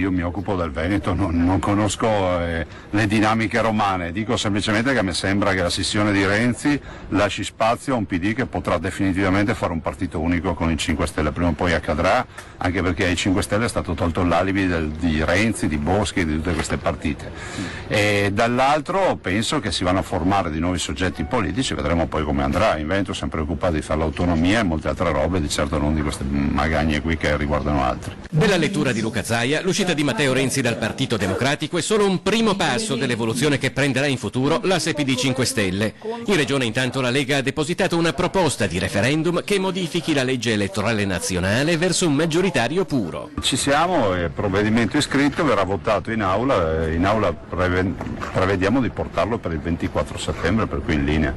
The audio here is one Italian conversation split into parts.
io mi occupo del Veneto, non conosco le dinamiche romane, dico semplicemente che mi sembra che la scissione di Renzi lasci spazio a un PD che potrà definitivamente fare un partito unico con i 5 Stelle, prima o poi accadrà, anche perché ai 5 Stelle è stato tolto l'alibi di Renzi, di Boschi, di tutte queste partite. E dall'altro penso che si vanno a formare di nuovi soggetti politici, vedremo poi come andrà. In Veneto siamo preoccupati di fare l'autonomia e molte altre robe, di certo non di queste magagne qui che riguardano altri. Nella lettura di Luca Zaia, l'uscita di Matteo Renzi dal Partito Democratico è solo un primo passo dell'evoluzione che prenderà in futuro l'asse PD 5 Stelle. In Regione intanto la Lega ha depositato una proposta di referendum che modifichi la legge elettorale nazionale verso un maggioritario puro. Ci siamo, il provvedimento iscritto verrà votato in aula prevediamo di portarlo per il 24 settembre, per cui in linea.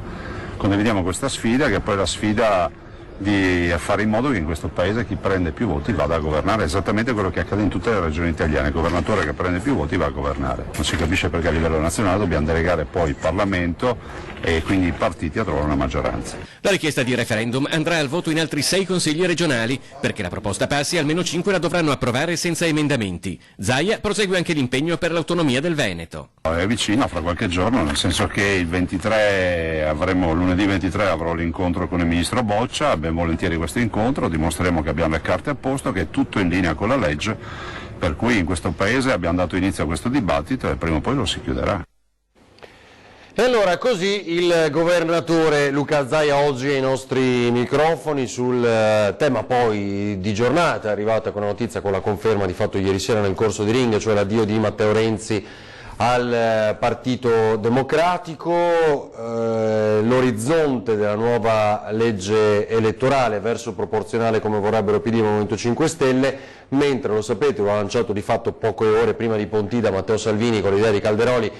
Condividiamo questa sfida, che è poi la sfida di fare in modo che in questo paese chi prende più voti vada a governare, esattamente quello che accade in tutte le regioni italiane, il governatore che prende più voti va a governare. Non si capisce perché a livello nazionale dobbiamo delegare poi il Parlamento e quindi i partiti a trovare una maggioranza. La richiesta di referendum andrà al voto in altri 6 consigli regionali. Perché la proposta passi, almeno 5 la dovranno approvare senza emendamenti. Zaia prosegue anche l'impegno per l'autonomia del Veneto. È vicino, fra qualche giorno, nel senso che il 23 lunedì 23 avrò l'incontro con il ministro Boccia, ben volentieri questo incontro, dimostreremo che abbiamo le carte a posto, che è tutto in linea con la legge, per cui in questo paese abbiamo dato inizio a questo dibattito e prima o poi lo si chiuderà. E allora così il governatore Luca Zaia oggi ai nostri microfoni sul tema poi di giornata, è arrivata con la notizia, con la conferma di fatto ieri sera nel corso di Ring, cioè l'addio di Matteo Renzi al Partito Democratico, l'orizzonte della nuova legge elettorale verso proporzionale come vorrebbero PD e Movimento 5 Stelle, mentre lo sapete, lo ha lanciato di fatto poche ore prima di Pontida Matteo Salvini con l'idea di Calderoli,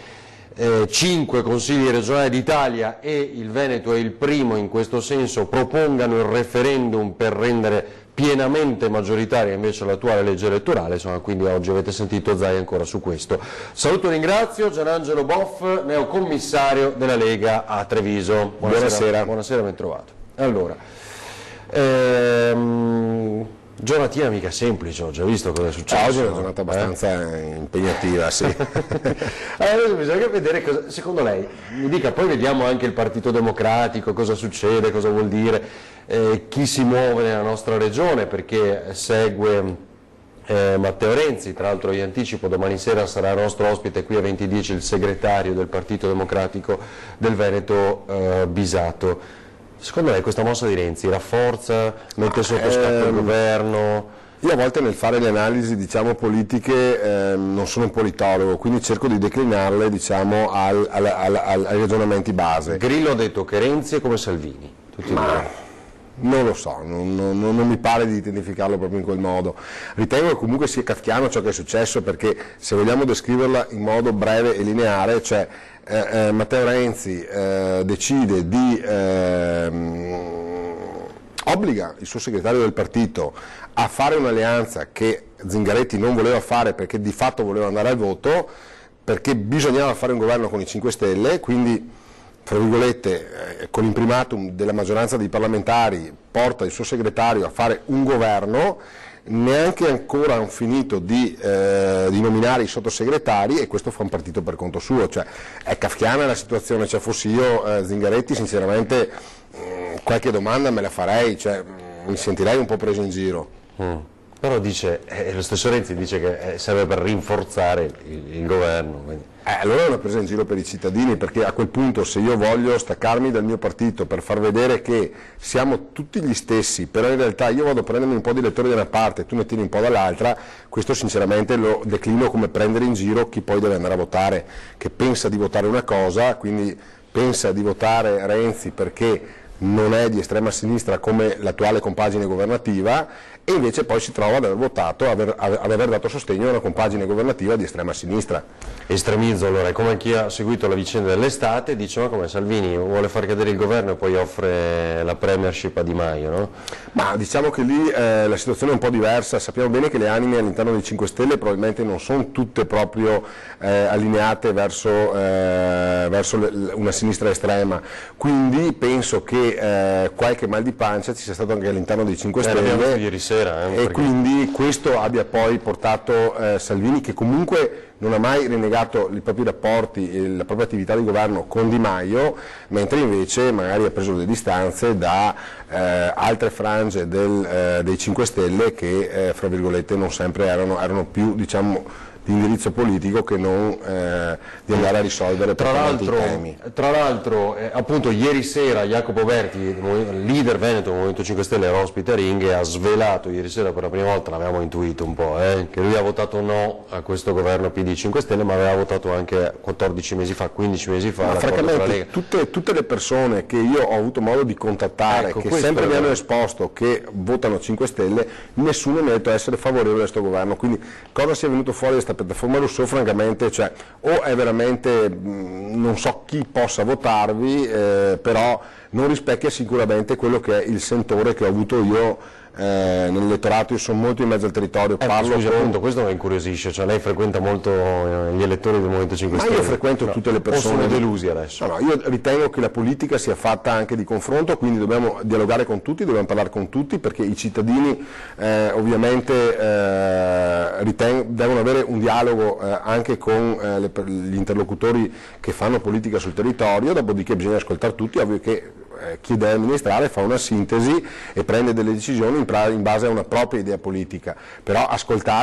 5 consigli regionali d'Italia e il Veneto è il primo in questo senso, propongano il referendum per rendere pienamente maggioritaria invece l'attuale legge elettorale, insomma, quindi oggi avete sentito Zaia ancora su questo. Saluto e ringrazio Gianangelo Boff, neocommissario della Lega a Treviso. Buonasera. Buonasera, ben trovato. Allora, giornatina mica semplice, ho già visto cosa è successo. Oggi è una giornata abbastanza impegnativa, sì. Allora bisogna vedere cosa, secondo lei, mi dica, poi vediamo anche il Partito Democratico, cosa succede, cosa vuol dire, chi si muove nella nostra regione, perché segue Matteo Renzi, tra l'altro vi anticipo, domani sera sarà nostro ospite qui a 20:10 il segretario del Partito Democratico del Veneto, Bisato. Secondo lei questa mossa di Renzi rafforza, mette sotto scacco il governo? Io a volte nel fare le analisi politiche non sono un politologo, quindi cerco di declinarle ai ragionamenti base. Grillo ha detto che Renzi è come Salvini, tutti non lo so, non mi pare di identificarlo proprio in quel modo. Ritengo che comunque sia kafkiano ciò che è successo, perché se vogliamo descriverla in modo breve e lineare, cioè Matteo Renzi decide di obbliga il suo segretario del partito a fare un'alleanza che Zingaretti non voleva fare perché di fatto voleva andare al voto, perché bisognava fare un governo con i 5 Stelle, quindi fra virgolette con l'imprimatum della maggioranza dei parlamentari porta il suo segretario a fare un governo, neanche ancora hanno finito di nominare i sottosegretari e questo fa un partito per conto suo, cioè è kafkiana la situazione, cioè fossi io Zingaretti sinceramente qualche domanda me la farei, cioè mi sentirei un po' preso in giro. Però dice, lo stesso Renzi dice che serve per rinforzare il governo. Quindi. Allora è una presa in giro per i cittadini, perché a quel punto se io voglio staccarmi dal mio partito per far vedere che siamo tutti gli stessi, però in realtà io vado a prendermi un po' di elettori da una parte e tu ne tieni un po' dall'altra, questo sinceramente lo declino come prendere in giro chi poi deve andare a votare, che pensa di votare una cosa, quindi pensa di votare Renzi perché non è di estrema sinistra come l'attuale compagine governativa e invece poi si trova ad aver votato, ad aver dato sostegno a una compagine governativa di estrema sinistra. Estremizzo allora, come chi ha seguito la vicenda dell'estate dice ma come Salvini vuole far cadere il governo e poi offre la premiership a Di Maio, no? Ma diciamo che lì la situazione è un po' diversa, sappiamo bene che le anime all'interno dei 5 Stelle probabilmente non sono tutte proprio allineate verso una sinistra estrema, quindi penso che qualche mal di pancia ci sia stato anche all'interno dei 5 Stelle. L'abbiamo visto ieri sera sera. E quindi questo abbia poi portato Salvini, che comunque non ha mai rinnegato i propri rapporti e la propria attività di governo con Di Maio, mentre invece magari ha preso le distanze da altre frange dei 5 Stelle che, fra virgolette, non sempre erano più, diciamo, di indirizzo politico che non di andare a risolvere i temi. Tra l'altro, appunto ieri sera Jacopo Berti, leader veneto del Movimento 5 Stelle, era ospite a Ring e ha svelato ieri sera per la prima volta, l'avevamo intuito un po', che lui ha votato no a questo governo PD 5 Stelle, ma aveva votato anche 14 mesi fa, 15 mesi fa. Francamente tutte le persone che io ho avuto modo di contattare, che sempre mi hanno esposto che votano 5 Stelle, nessuno mi ha detto essere favorevole a questo governo, quindi cosa sia venuto fuori da questa piattaforma Rousseau, francamente, cioè, o è veramente, non so chi possa votarvi, però non rispecchia sicuramente quello che è il sentore che ho avuto io nell'elettorato. Io sono molto in mezzo al territorio, parlo scusi, appunto, questo mi incuriosisce, cioè lei frequenta molto gli elettori del Movimento 5 Stelle? Ma io frequento tutte le persone. O sono delusi adesso? No, io ritengo che la politica sia fatta anche di confronto, quindi dobbiamo dialogare con tutti, dobbiamo parlare con tutti, perché i cittadini ovviamente devono avere un dialogo anche con gli interlocutori che fanno politica sul territorio, dopodiché bisogna ascoltare tutti, ovvio che chi deve amministrare fa una sintesi e prende delle decisioni in base a una propria idea politica, però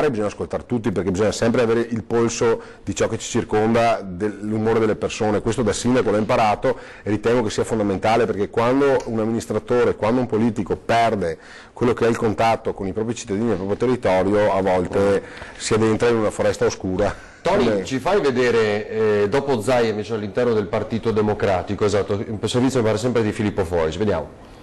bisogna ascoltare tutti, perché bisogna sempre avere il polso di ciò che ci circonda, dell'umore delle persone. Questo da sindaco l'ho imparato e ritengo che sia fondamentale, perché quando un amministratore, quando un politico perde quello che è il contatto con i propri cittadini e il proprio territorio, a volte si addentra in una foresta oscura. Tony, ci fai vedere, dopo Zaia invece all'interno del Partito Democratico, esatto, il servizio mi pare sempre di Filippo Fois, vediamo.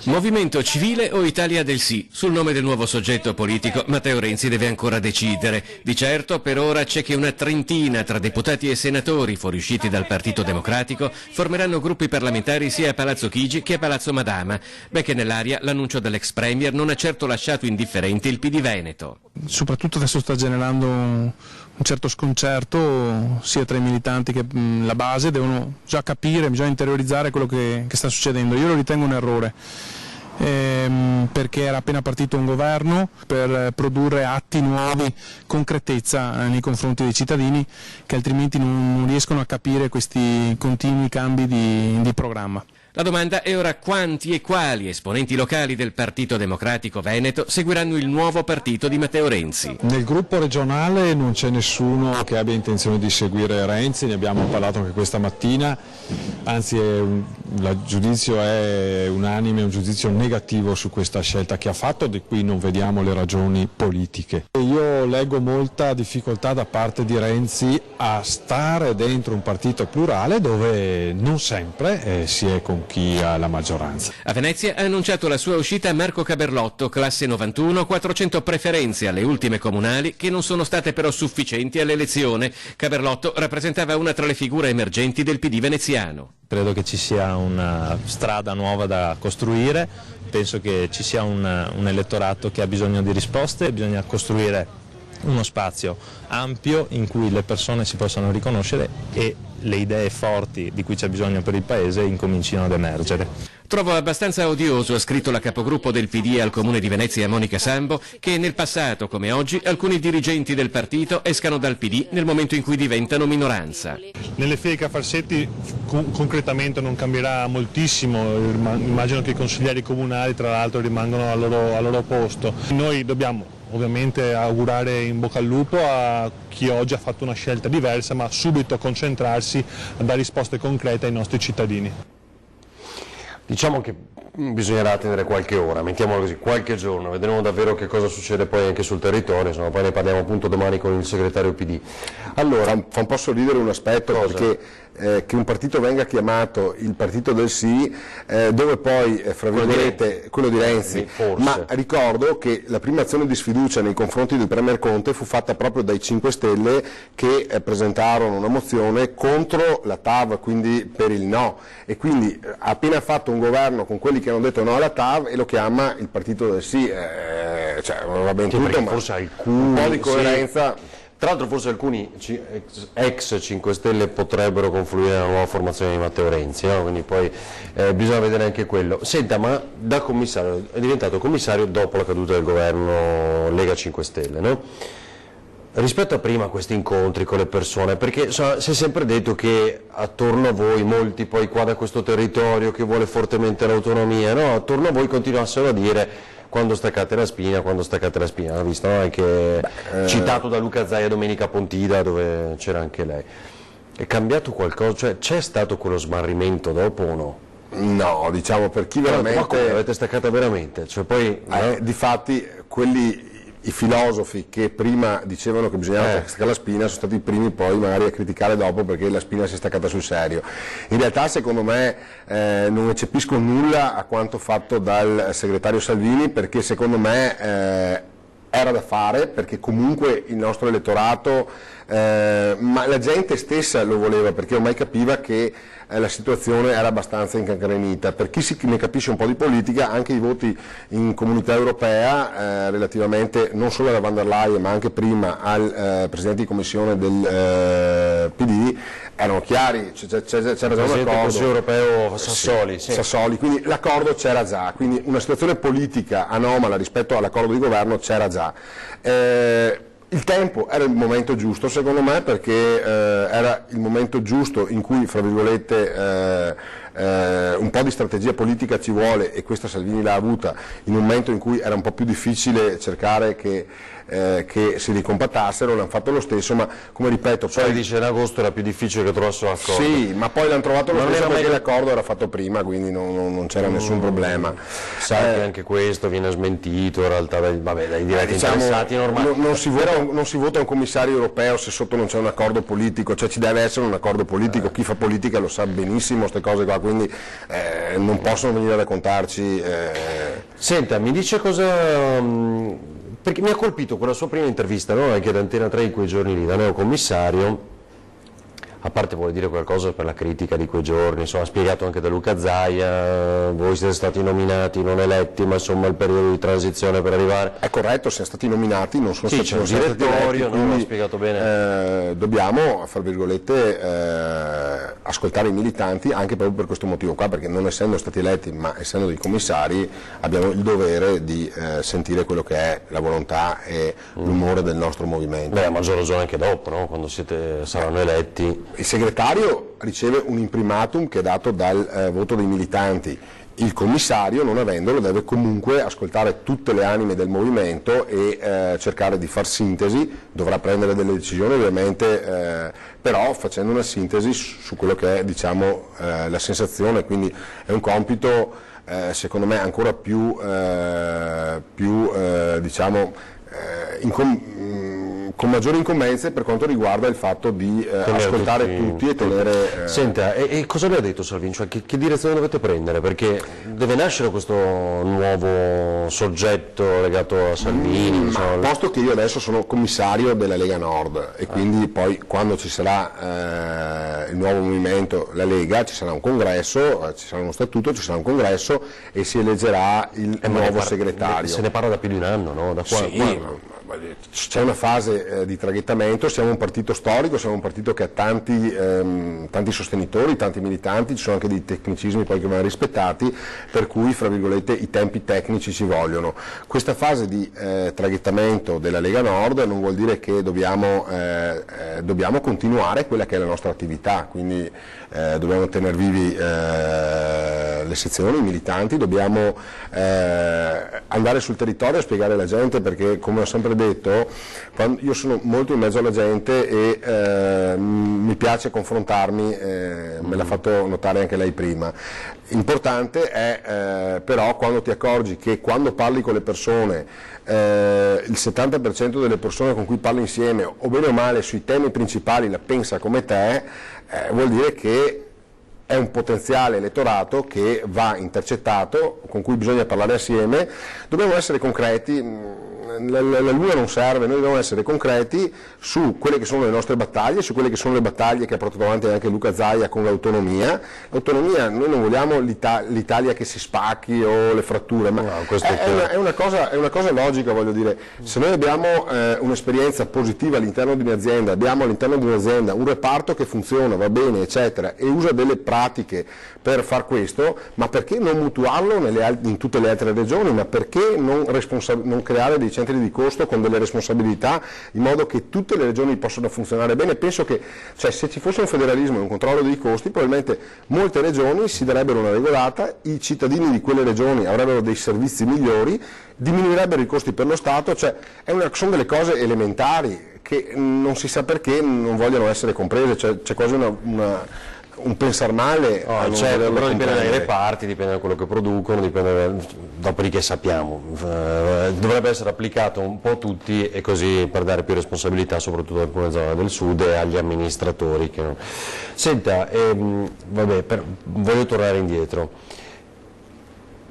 Movimento Civile o Italia del Sì? Sul nome del nuovo soggetto politico Matteo Renzi deve ancora decidere. Di certo per ora c'è che una trentina tra deputati e senatori fuoriusciti dal Partito Democratico formeranno gruppi parlamentari sia a Palazzo Chigi che a Palazzo Madama. Beh, che nell'aria l'annuncio dell'ex premier non ha certo lasciato indifferente il PD Veneto. Soprattutto adesso sta generando un certo sconcerto sia tra i militanti che la base, devono già capire, bisogna interiorizzare quello che sta succedendo. Io lo ritengo un errore, perché era appena partito un governo per produrre atti nuovi, concretezza nei confronti dei cittadini, che altrimenti non riescono a capire questi continui cambi di programma. La domanda è ora quanti e quali esponenti locali del Partito Democratico Veneto seguiranno il nuovo partito di Matteo Renzi. Nel gruppo regionale non c'è nessuno che abbia intenzione di seguire Renzi, ne abbiamo parlato anche questa mattina, anzi il giudizio è unanime, un giudizio negativo su questa scelta che ha fatto, di cui non vediamo le ragioni politiche. Io leggo molta difficoltà da parte di Renzi a stare dentro un partito plurale dove non sempre si è con chi ha la maggioranza. A Venezia ha annunciato la sua uscita Marco Caberlotto, classe 91, 400 preferenze alle ultime comunali che non sono state però sufficienti all'elezione. Caberlotto rappresentava una tra le figure emergenti del PD veneziano. Credo che ci sia una strada nuova da costruire, penso che ci sia un elettorato che ha bisogno di risposte, bisogna costruire uno spazio ampio in cui le persone si possano riconoscere e le idee forti di cui c'è bisogno per il Paese incomincino ad emergere. Trovo abbastanza odioso, ha scritto la capogruppo del PD al Comune di Venezia Monica Sambo, che nel passato come oggi alcuni dirigenti del partito escano dal PD nel momento in cui diventano minoranza. Nelle file Farsetti concretamente non cambierà moltissimo, immagino che i consiglieri comunali tra l'altro rimangano al loro posto. Noi dobbiamo ovviamente augurare in bocca al lupo a chi oggi ha fatto una scelta diversa, ma subito concentrarsi a dare risposte concrete ai nostri cittadini. Diciamo che bisognerà attendere qualche ora, mettiamolo così, qualche giorno, vedremo davvero che cosa succede poi anche sul territorio, insomma, poi ne parliamo appunto domani con il segretario PD. Allora, fa un po' sorridere un aspetto, perché che un partito venga chiamato il partito del sì, dove poi, fra virgolette, quello di Renzi, ma ricordo che la prima azione di sfiducia nei confronti del Premier Conte fu fatta proprio dai 5 Stelle che presentarono una mozione contro la TAV, quindi per il no, e quindi ha appena fatto un governo con quelli che hanno detto no alla TAV e lo chiama il partito del sì, cioè va bene tutto, ma forse un po' di coerenza... Sì. Tra l'altro forse alcuni ex 5 Stelle potrebbero confluire nella nuova formazione di Matteo Renzi, no? Quindi poi bisogna vedere anche quello. Senta, ma da commissario, è diventato commissario dopo la caduta del governo Lega 5 Stelle, no? Rispetto a prima questi incontri con le persone, perché insomma, si è sempre detto che attorno a voi, molti poi qua da questo territorio che vuole fortemente l'autonomia, no? Attorno a voi continuassero a dire quando staccate la spina, l'ha visto, no? Anche citato da Luca Zaia Domenica Pontida, dove c'era anche lei. È cambiato qualcosa? Cioè, c'è stato quello smarrimento dopo o no? No, diciamo per chi veramente... Ma come l'avete staccata veramente? Cioè, poi, no? Difatti i filosofi che prima dicevano che bisognava staccare la spina sono stati i primi poi magari a criticare dopo perché la spina si è staccata sul serio. In realtà secondo me non eccepisco nulla a quanto fatto dal segretario Salvini, perché secondo me era da fare, perché comunque il nostro elettorato, ma la gente stessa lo voleva, perché ormai capiva che la situazione era abbastanza incancrenita. Per chi ne capisce un po' di politica, anche i voti in Comunità Europea relativamente non solo alla Van der Leyen ma anche prima al Presidente di Commissione del PD erano chiari, c'era già un accordo. Presidente del Consiglio Europeo Sassoli. Sì. Sassoli, quindi l'accordo c'era già, quindi una situazione politica anomala rispetto all'accordo di governo c'era già. Il tempo era il momento giusto secondo me, perché era il momento giusto in cui, fra virgolette, un po' di strategia politica ci vuole, e questa Salvini l'ha avuta in un momento in cui era un po' più difficile cercare che si ricompattassero. L'hanno fatto lo stesso, ma come ripeto... Cioè poi dice in agosto era più difficile che trovassero l'accordo. Sì, ma poi l'hanno trovato lo stesso perché l'accordo era fatto prima, quindi non c'era nessun problema. Sai che anche questo viene smentito in realtà dai diretti interessati, normali. Non si vota un commissario europeo se sotto non c'è un accordo politico, cioè ci deve essere un accordo politico, chi fa politica lo sa benissimo queste cose qua, quindi non possono venire a raccontarci... Senta, mi dice cosa... Perché mi ha colpito quella sua prima intervista, no? Anche ad Antena 3 in quei giorni lì, da neocommissario. A parte vuole dire qualcosa per la critica di quei giorni, insomma, spiegato anche da Luca Zaia, voi siete stati nominati, non eletti, ma insomma il periodo di transizione per arrivare... È corretto, siamo stati nominati, non sono stati eletti, quindi l'ha spiegato bene. Dobbiamo, fra virgolette, ascoltare i militanti anche proprio per questo motivo qua, perché non essendo stati eletti, ma essendo dei commissari, abbiamo il dovere di sentire quello che è la volontà e l'umore del nostro movimento. Beh, a maggior ragione anche dopo, no? Quando saranno eletti. Il segretario riceve un imprimatum che è dato dal voto dei militanti. Il commissario, non avendolo, deve comunque ascoltare tutte le anime del movimento e cercare di far sintesi, dovrà prendere delle decisioni ovviamente, però facendo una sintesi su quello che è, diciamo, la sensazione, quindi è un compito secondo me ancora più diciamo, con maggiori incombenze per quanto riguarda il fatto di ascoltare tutti e tenere... Senta, e cosa le ha detto Salvini? Cioè, che direzione dovete prendere? Perché deve nascere questo nuovo soggetto legato a Salvini? Posto che io adesso sono commissario della Lega Nord e quindi poi quando ci sarà il nuovo movimento, la Lega, ci sarà un congresso, ci sarà uno statuto, ci sarà un congresso e si eleggerà il nuovo segretario. Se ne parla da più di un anno, no? Da sì, c'è una fase di traghettamento, siamo un partito storico, siamo un partito che ha tanti sostenitori, tanti militanti, ci sono anche dei tecnicismi poi che vanno rispettati, per cui fra virgolette i tempi tecnici ci vogliono. Questa fase di traghettamento della Lega Nord non vuol dire che dobbiamo continuare quella che è la nostra attività, quindi dobbiamo tenere vivi le sezioni, i militanti, dobbiamo andare sul territorio a spiegare alla gente, perché come ho sempre detto, io sono molto in mezzo alla gente e mi piace confrontarmi, me l'ha fatto notare anche lei prima. Importante è però quando ti accorgi che quando parli con le persone, il 70% delle persone con cui parli insieme, o bene o male sui temi principali, la pensa come te, vuol dire che è un potenziale elettorato che va intercettato, con cui bisogna parlare assieme. Dobbiamo essere concreti, la luna non serve, noi dobbiamo essere concreti su quelle che sono le nostre battaglie, su quelle che sono le battaglie che ha portato avanti anche Luca Zaia con l'autonomia. L'autonomia, noi non vogliamo l'Italia che si spacchi o le fratture, ma è una cosa logica, voglio dire, se noi abbiamo un'esperienza positiva all'interno di un'azienda, abbiamo all'interno di un'azienda un reparto che funziona, va bene, eccetera, e usa delle pratiche per far questo, ma perché non mutuarlo in tutte le altre regioni, ma perché non creare dei centri di costo con delle responsabilità in modo che tutte le regioni possano funzionare bene? Penso che se ci fosse un federalismo e un controllo dei costi, probabilmente molte regioni si darebbero una regolata, i cittadini di quelle regioni avrebbero dei servizi migliori, diminuirebbero i costi per lo Stato, sono delle cose elementari che non si sa perché non vogliono essere comprese, c'è quasi un pensar male a non volerlo però dipende comprendere. dai reparti, dipende da quello che producono, dopodiché sappiamo, dovrebbe essere applicato un po' a tutti e così per dare più responsabilità soprattutto ad alcune zone del sud e agli amministratori. Senta, voglio tornare indietro.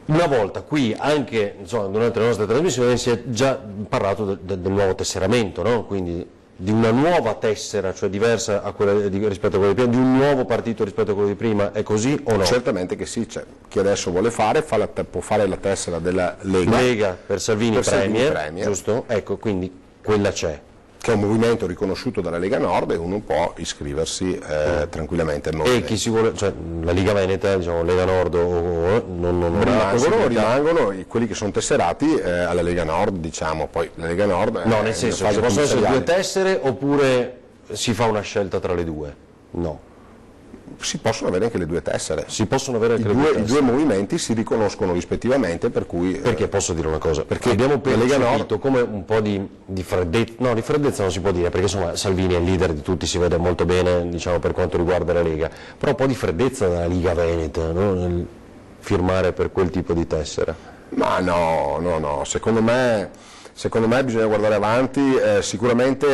Una volta qui, anche durante le nostre trasmissioni, si è già parlato del nuovo tesseramento, no? Quindi di una nuova tessera, cioè diversa rispetto a quella di prima, di un nuovo partito rispetto a quello di prima, è così o no? Certamente che sì, chi adesso vuole può fare la tessera della Lega per Salvini Premier, Premier, giusto? Ecco, quindi quella c'è. Che è un movimento riconosciuto dalla Lega Nord e uno può iscriversi tranquillamente al movimento. E chi si vuole, la Liga Veneta, Lega Nord rimangono quelli che sono tesserati alla Lega Nord, poi la Lega Nord no, nel senso ci possono essere due tessere oppure si fa una scelta tra le due? No. Si possono avere anche le due tessere. Si possono avere anche I due movimenti si riconoscono rispettivamente, per cui... Perché posso dire una cosa? Perché abbiamo percepito come un po' di freddezza, no, di freddezza non si può dire, perché insomma Salvini è il leader di tutti, si vede molto bene, per quanto riguarda la Lega, però un po' di freddezza dalla Liga Veneta, no? Nel firmare per quel tipo di tessera. Ma no, secondo me bisogna guardare avanti, sicuramente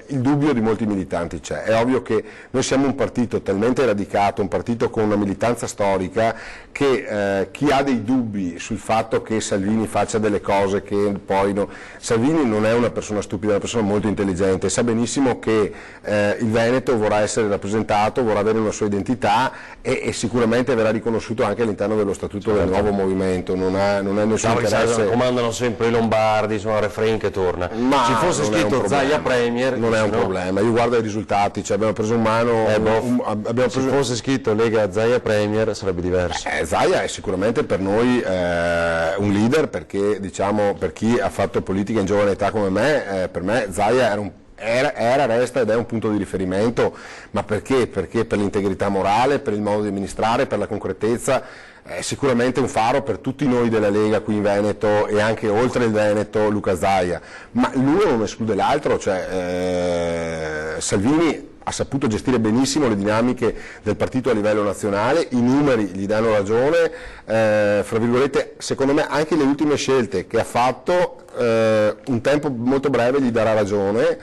il dubbio di molti militanti c'è, è ovvio che noi siamo un partito talmente radicato, un partito con una militanza storica che chi ha dei dubbi sul fatto che Salvini faccia delle cose che poi no. Salvini non è una persona stupida, è una persona molto intelligente, sa benissimo che il Veneto vorrà essere rappresentato, vorrà avere una sua identità e sicuramente verrà riconosciuto anche all'interno dello statuto del nuovo movimento, non ha nessun interesse. Comandano sempre i lombardi, sono refrain che torna. Ma ci fosse scritto Zaia Premier non è un problema, io guardo i risultati, abbiamo preso in mano se fosse scritto Lega Zaia Premier sarebbe diverso. Zaia è sicuramente per noi un leader, perché per chi ha fatto politica in giovane età come me, per me Zaia resta ed è un punto di riferimento, ma perché? Perché per l'integrità morale, per il modo di amministrare, per la concretezza, è sicuramente un faro per tutti noi della Lega qui in Veneto e anche oltre il Veneto Luca Zaia, ma l'uno non esclude l'altro, Salvini ha saputo gestire benissimo le dinamiche del partito a livello nazionale, i numeri gli danno ragione, fra virgolette, secondo me anche le ultime scelte che ha fatto un tempo molto breve gli darà ragione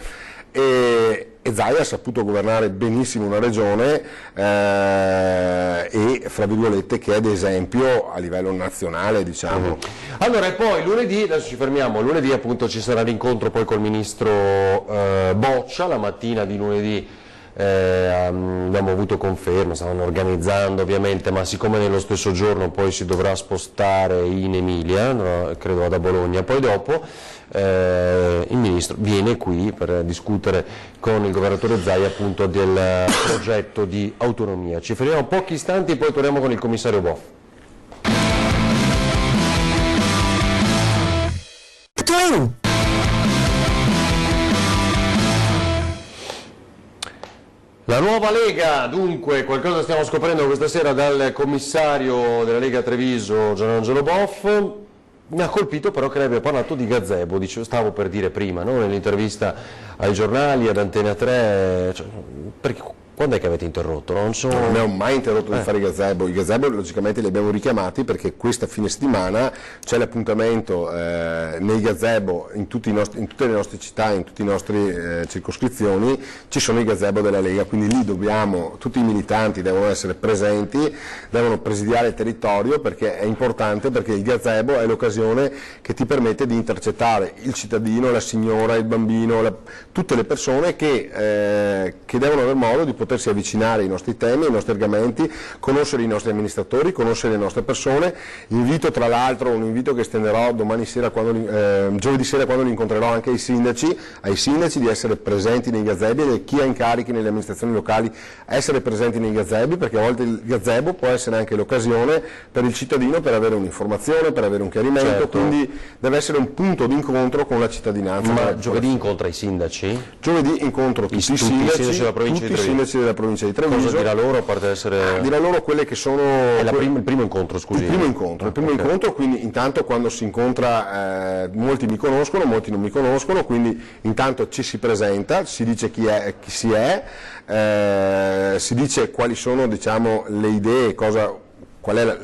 e Zaia ha saputo governare benissimo una regione e fra virgolette che è d'esempio a livello nazionale, Allora, e poi lunedì, adesso ci fermiamo, lunedì appunto ci sarà l'incontro poi col ministro Boccia, la mattina di lunedì abbiamo avuto conferma, stavano organizzando ovviamente, ma siccome nello stesso giorno poi si dovrà spostare in Emilia, no, credo vada a Bologna, poi dopo il ministro viene qui per discutere con il governatore Zaia appunto del progetto di autonomia. Ci fermiamo pochi istanti e poi torniamo con il commissario Boff. La nuova Lega, dunque, qualcosa stiamo scoprendo questa sera dal commissario della Lega Treviso, Gianangelo Boff. Mi ha colpito però che lei abbia parlato di gazebo, stavo per dire prima, no? Nell'intervista ai giornali, ad Antena 3, perché Quando è che avete interrotto? Non abbiamo mai interrotto di fare i gazebo. I gazebo logicamente li abbiamo richiamati perché questa fine settimana c'è l'appuntamento nei gazebo in tutte le nostre città, in tutte le nostre circoscrizioni, ci sono i gazebo della Lega, quindi lì tutti i militanti devono essere presenti, devono presidiare il territorio, perché è importante, perché il gazebo è l'occasione che ti permette di intercettare il cittadino, la signora, il bambino, tutte le persone che devono aver modo di potersi avvicinare ai nostri temi, ai nostri argomenti, conoscere i nostri amministratori, conoscere le nostre persone. Invito tra l'altro, un invito che estenderò giovedì sera quando li incontrerò anche ai sindaci di essere presenti nei gazebi, e chi ha incarichi nelle amministrazioni locali essere presenti nei gazebi, perché a volte il gazebo può essere anche l'occasione per il cittadino per avere un'informazione, per avere un chiarimento, certo. Quindi deve essere un punto di incontro con la cittadinanza. Ma giovedì incontra i sindaci? Giovedì incontro tutti i sindaci della provincia di Treviso. Cosa dirà loro, a parte essere... Dirà loro quelle che sono... È il primo incontro, scusi. Il primo incontro, quindi intanto quando si incontra molti mi conoscono, molti non mi conoscono, quindi intanto ci si presenta, si dice chi si è, si dice quali sono, diciamo, le idee, qual è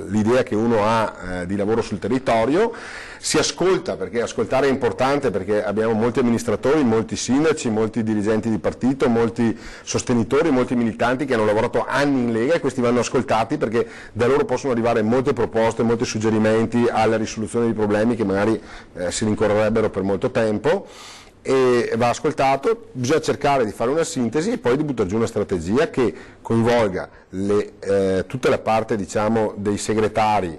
l'idea che uno ha di lavoro sul territorio. Si ascolta, perché ascoltare è importante, perché abbiamo molti amministratori, molti sindaci, molti dirigenti di partito, molti sostenitori, molti militanti che hanno lavorato anni in Lega, e questi vanno ascoltati perché da loro possono arrivare molte proposte, molti suggerimenti alla risoluzione di problemi che magari si rincorrerebbero per molto tempo. E va ascoltato, bisogna cercare di fare una sintesi e poi di buttare giù una strategia che coinvolga tutta la parte, diciamo, dei segretari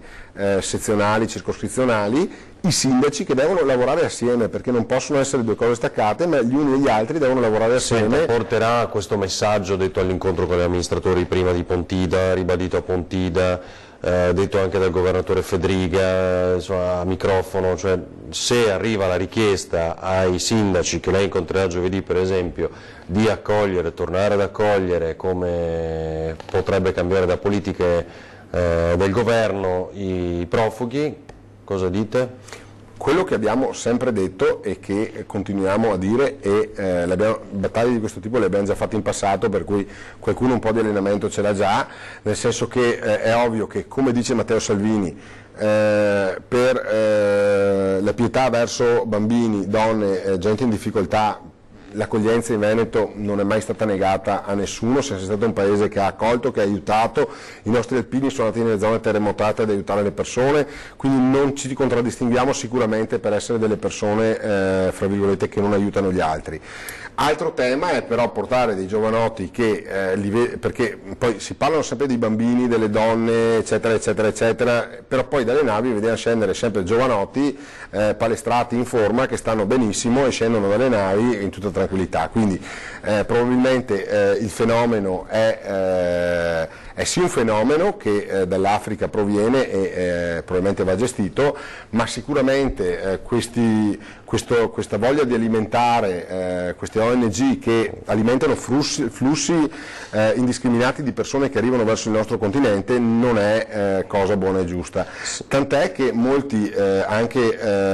sezionali, circoscrizionali, i sindaci, che devono lavorare assieme, perché non possono essere due cose staccate, ma gli uni e gli altri devono lavorare assieme. Senta, porterà questo messaggio detto all'incontro con gli amministratori prima di Pontida, ribadito a Pontida, detto anche dal governatore Fedriga, insomma, a microfono, cioè se arriva la richiesta ai sindaci che lei incontrerà giovedì per esempio di accogliere, tornare ad accogliere, come potrebbe cambiare da politiche del governo, i profughi, cosa dite? Quello che abbiamo sempre detto e che continuiamo a dire, e battaglie di questo tipo le abbiamo già fatte in passato, per cui qualcuno un po' di allenamento ce l'ha già, nel senso che è ovvio che, come dice Matteo Salvini, per la pietà verso bambini, donne, gente in difficoltà, l'accoglienza in Veneto non è mai stata negata a nessuno, siamo stato un paese che ha accolto, che ha aiutato, i nostri alpini sono andati nelle zone terremotate ad aiutare le persone, quindi non ci contraddistinguiamo sicuramente per essere delle persone, fra virgolette, che non aiutano gli altri. Altro tema è però portare dei giovanotti perché poi si parlano sempre dei bambini, delle donne, eccetera, eccetera, eccetera, però poi dalle navi vediamo scendere sempre giovanotti palestrati in forma, che stanno benissimo e scendono dalle navi in tutta tranquillità, quindi probabilmente il fenomeno è sì un fenomeno che dall'Africa proviene e probabilmente va gestito, ma sicuramente questa voglia di alimentare queste ONG che alimentano flussi indiscriminati di persone che arrivano verso il nostro continente non è cosa buona e giusta, tant'è che molti anche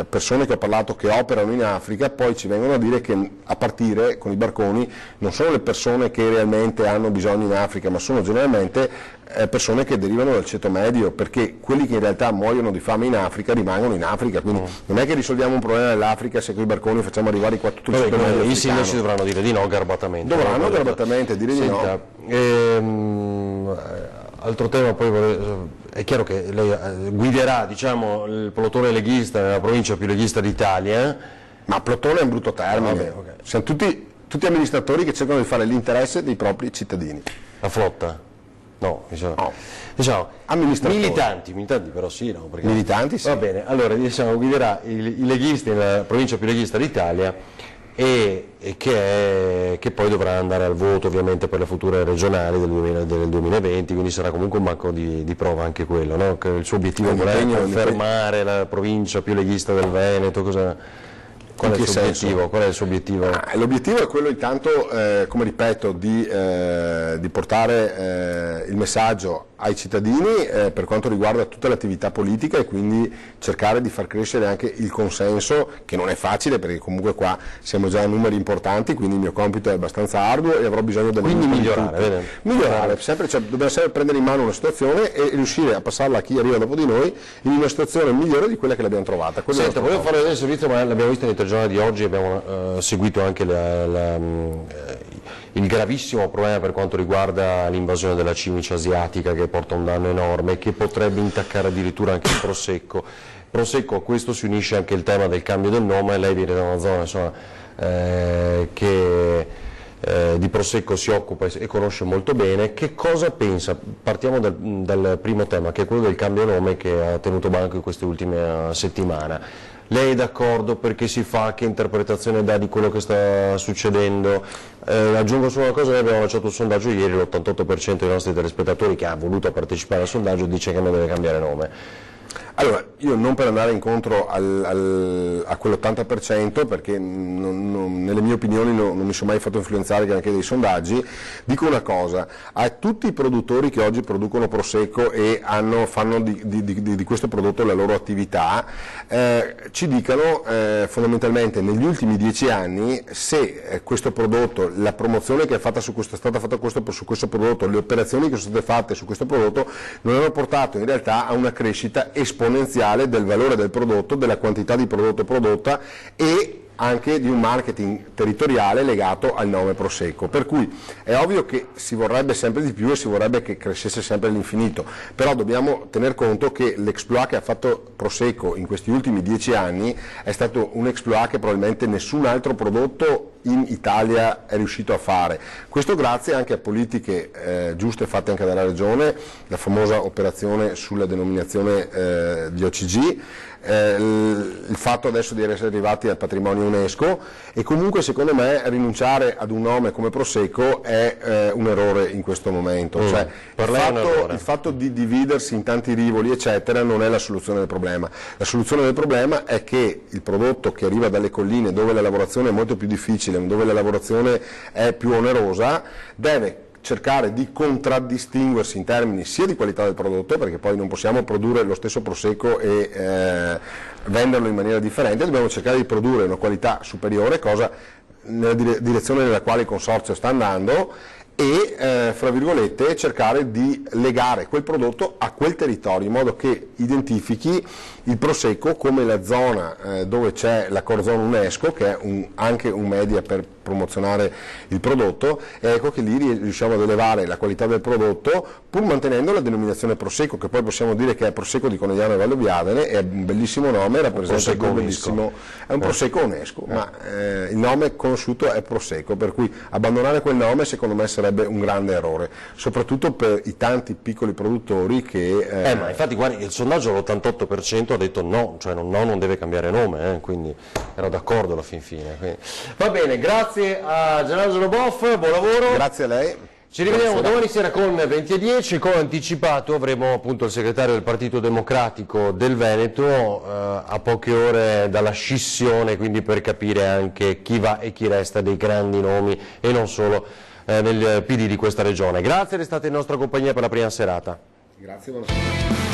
persone che ho parlato che operano in Africa poi ci vengono a dire che a partire con i barconi non sono le persone che realmente hanno bisogno in Africa, ma sono generalmente persone che derivano dal ceto medio, perché quelli che in realtà muoiono di fame in Africa rimangono in Africa, quindi non è che risolviamo un problema dell'Africa se con i barconi facciamo arrivare tutto il ceto medio africano. I sindaci dovranno dire di no garbatamente. Dovranno garbatamente dire di no. Altro tema, poi è chiaro che lei guiderà, diciamo, il pelotone leghista nella provincia più leghista d'Italia. Ma pelotone è un brutto termine. Vabbè, okay. Siamo tutti amministratori che cercano di fare l'interesse dei propri cittadini. La flotta? No, diciamo militanti però sì, no? Perché militanti sì. Va bene, allora diciamo guiderà i leghisti nella provincia più leghista d'Italia e che poi dovrà andare al voto ovviamente per le future regionali del 2020, quindi sarà comunque un banco di prova anche quello, no? Che il suo obiettivo è confermare la provincia più leghista del Veneto, Qual è il suo obiettivo? L'obiettivo è quello intanto, come ripeto, di portare il messaggio ai cittadini per quanto riguarda tutta l'attività politica e quindi cercare di far crescere anche il consenso, che non è facile perché comunque qua siamo già a numeri importanti, quindi il mio compito è abbastanza arduo e avrò bisogno delle Quindi migliorare sempre, cioè, dobbiamo sempre prendere in mano una situazione e riuscire a passarla a chi arriva dopo di noi in una situazione migliore di quella che l'abbiamo trovata. Senta, volevo fare vedere il servizio, ma l'abbiamo visto nei telegiornali di oggi, abbiamo seguito anche il gravissimo problema per quanto riguarda l'invasione della cimice asiatica, che porta un danno enorme e che potrebbe intaccare addirittura anche il prosecco. Prosecco, a questo si unisce anche il tema del cambio del nome. Lei viene da una zona, insomma, che di prosecco si occupa e conosce molto bene. Che cosa pensa? Partiamo dal primo tema, che è quello del cambio nome, che ha tenuto banco in queste ultime settimane. Lei è d'accordo? Perché si fa? Che interpretazione dà di quello che sta succedendo? Aggiungo solo una cosa: noi abbiamo lanciato un sondaggio ieri, l'88% dei nostri telespettatori che ha voluto partecipare al sondaggio dice che non deve cambiare nome. Allora, io non per andare incontro a quell'80%, perché nelle mie opinioni non mi sono mai fatto influenzare anche dei sondaggi, dico una cosa: a tutti i produttori che oggi producono prosecco e fanno di questo prodotto la loro attività, ci dicano fondamentalmente negli ultimi 10 anni se questo prodotto, la promozione che è stata fatta su questo prodotto, le operazioni che sono state fatte su questo prodotto non hanno portato in realtà a una crescita esponenziale del valore del prodotto, della quantità di prodotto prodotta e anche di un marketing territoriale legato al nome prosecco, per cui è ovvio che si vorrebbe sempre di più e si vorrebbe che crescesse sempre all'infinito, però dobbiamo tener conto che l'exploit che ha fatto prosecco in questi ultimi 10 anni è stato un exploit che probabilmente nessun altro prodotto in Italia è riuscito a fare. Questo grazie anche a politiche giuste fatte anche dalla Regione, la famosa operazione sulla denominazione di OCG, il fatto adesso di essere arrivati al patrimonio UNESCO, e comunque secondo me rinunciare ad un nome come Prosecco è un errore in questo momento. Cioè, il fatto di dividersi in tanti rivoli eccetera non è la soluzione del problema. La soluzione del problema è che il prodotto che arriva dalle colline, dove la lavorazione è molto più difficile, dove la lavorazione è più onerosa, deve cercare di contraddistinguersi in termini sia di qualità del prodotto, perché poi non possiamo produrre lo stesso prosecco e venderlo in maniera differente, dobbiamo cercare di produrre una qualità superiore, cosa nella direzione nella quale il consorzio sta andando, e fra virgolette cercare di legare quel prodotto a quel territorio in modo che identifichi il prosecco come la zona dove c'è la core zone UNESCO, che è anche un media per promozionare il prodotto, e ecco che lì riusciamo ad elevare la qualità del prodotto pur mantenendo la denominazione prosecco, che poi possiamo dire che è Prosecco di Conegliano e Vallobbiadene, è un bellissimo nome, rappresenta un bellissimo, è un prosecco UNESCO, ma il nome conosciuto è Prosecco, per cui abbandonare quel nome secondo me sarebbe un grande errore, soprattutto per i tanti piccoli produttori che... ma infatti guardi, il sondaggio all'88% ha detto no, cioè non deve cambiare nome, quindi ero d'accordo alla fin fine. Quindi. Va bene, grazie a Gianangelo Boff, buon lavoro. Grazie a lei. Ci rivediamo domani sera con 20:10, come anticipato avremo appunto il segretario del Partito Democratico del Veneto a poche ore dalla scissione, quindi per capire anche chi va e chi resta dei grandi nomi e non solo nel PD di questa regione. Grazie, restate in nostra compagnia per la prima serata. Grazie, buonasera.